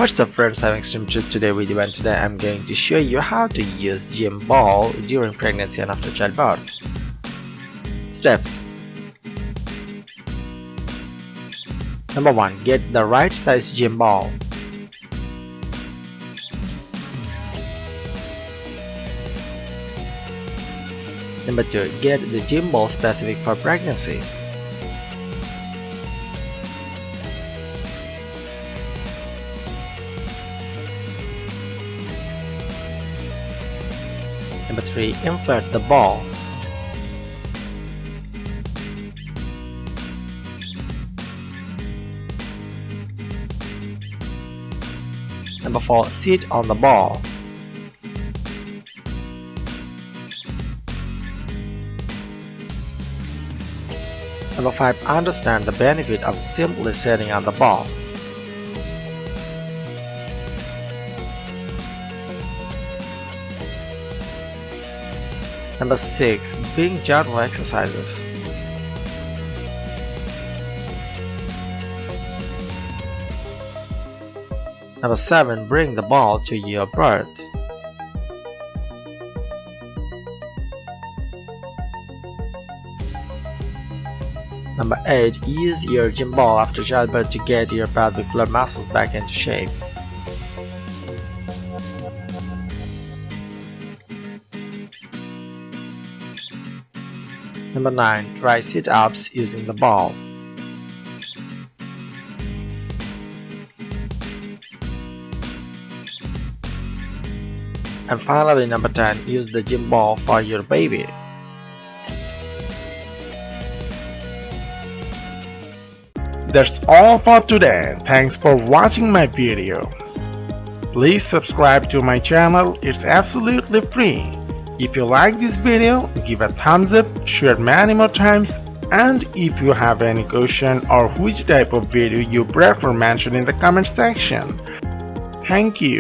What's up friends, I'm Extreme today with you, and today I'm going to show you how to use gym ball during pregnancy and after childbirth. Steps. Number 1. Get the right size gym ball. Number 2. Get the gym ball specific for pregnancy. Number 3. Insert the ball. Number 4. Sit on the ball. Number 5. Understand the benefit of simply sitting on the ball. Number 6. Being gentle exercises. Number 7. Bring the ball to your birth. Number 8. Use your gym ball after childbirth to get your pelvic floor muscles back into shape. Number 9. Try sit-ups using the ball. And finally, number 10. Use the gym ball for your baby. That's all for today. Thanks for watching my video. Please subscribe to my channel. It's absolutely free. If you like this video, give a thumbs up, share many more times, and if you have any question or which type of video you prefer, mention in the comment section. Thank you.